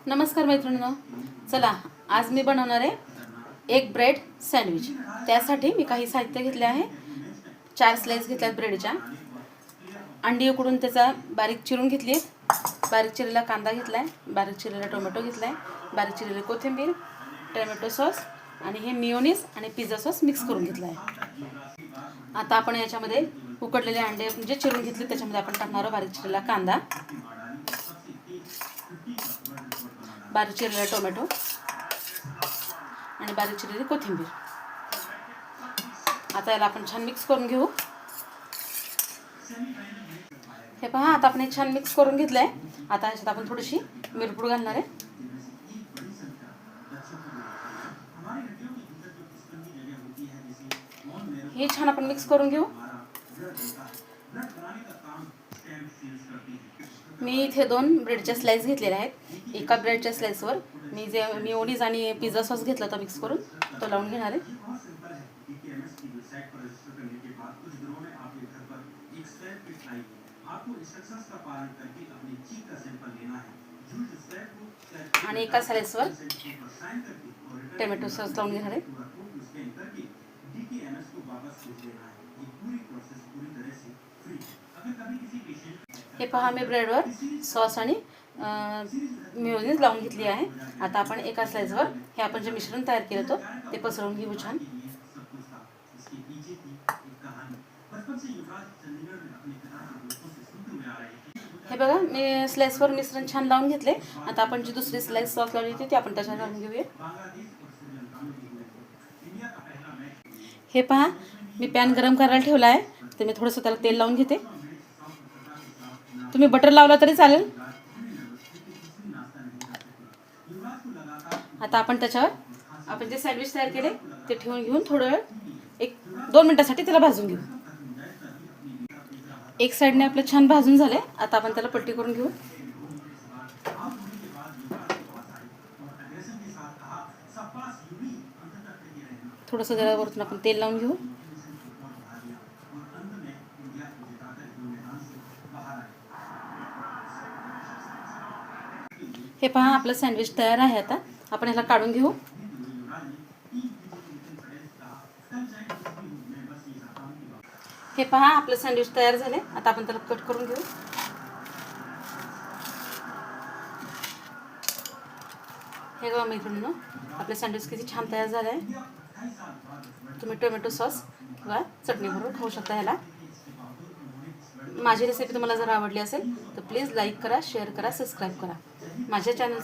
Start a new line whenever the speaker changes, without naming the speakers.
नमस्कार मैत्रिणींनो, चला आज मी बनवणार आहे एग ब्रेड सँडविच। त्यासाठी मी काही साहित्य घेतले आहे। 4 स्लाइस घेतल्यात ब्रेडच्या। अंडी उकडून त्याचा बारीक चिरून घेतली। बारीक चिरलेला कांदा घेतलाय, बारीक चिरलेला टोमॅटो घेतलाय, बारीक चिरलेली कोथिंबीर, टोमॅटो सॉस आणि हे मेयोनीज आणि पिझ्झा सॉस मिक्स करून घेतलाय। आता आपण याच्यामध्ये उकडलेले अंडे म्हणजे चिरून घेतले, त्याच्यामध्ये आपण टाकणार आहोत बारीक चिरलेला कांदा, बारीक चिरलेला टोमॅटो आणि बारीक चिरलेली कोथिंबीर। आता याला आपण छान मिक्स करून घेऊ। हे पहा, आता आपण हे छान मिक्स करून घेतलंय। आता याच्यात आपण थोडीशी मिरपूड घालणार आहे। हे छान आपण मिक्स करून घेऊ। मी इथे 2 ब्रेडच्या स्लाइस घेतलेल्या आहेत। एका ब्रेडच्या स्लाइसवर मी जे मेयोनीज आणि पिझ्झा सॉस घेतला होता मिक्स करून, तो लावून घेणार आहे। आणि एका स्लाइसवर टोमॅटो सॉस लावून घेणार आहे। हे पहा, मी ब्रेडवर सॉस आणि मेयोनीज लावून घेतली आहे। आता आपण एका स्लाइसवर हे आपण जे मिश्रण तयार केलं होतं ते पसरवून घेऊ छान। हे बघा, मी स्लाइसवर मिश्रण छान लावून घेतले। आता आपण जी दुसरी स्लाइस सॉस लावली होती ती आपण त्याच्यावर घालून घेऊया। हे पहा, मी पॅन गरम करायला ठेवला आहे, तर मी थोडंसं त्याला तेल लावून घेते। तुम्ही बटर लावला तरी चालेल। आता आपण त्याच्यावर आपण जे सँडविच तयार केले ते ठेवून घेऊन थोडं वेळ 1-2 मिनिटांसाठी त्याला भाजून घेऊ। एक साइडने आपलं छान भाजून झाले। आता आपण त्याला पलटी करून घेऊ। थोडंसं जरा वरतून आपण तेल लावून घेऊ। हे पहा, आपलं सँडविच तयार आहे। आता आपण ह्याला काढून घेऊ। हे पहा, आपलं सँडविच तयार झाले। आता आपण त्याला कट करून घेऊ। हे बघा मैत्रिणींनो, आपले सँडविच किती छान तयार झाले आहे। तुम्ही टोमॅटो सॉस किंवा चटणी बरोबर खाऊ शकता ह्याला। माझी रेसिपी तुम्हाला जर आवडली असेल तर प्लीज लाईक करा, शेअर करा, सबस्क्राईब करा। माझ्या चॅनल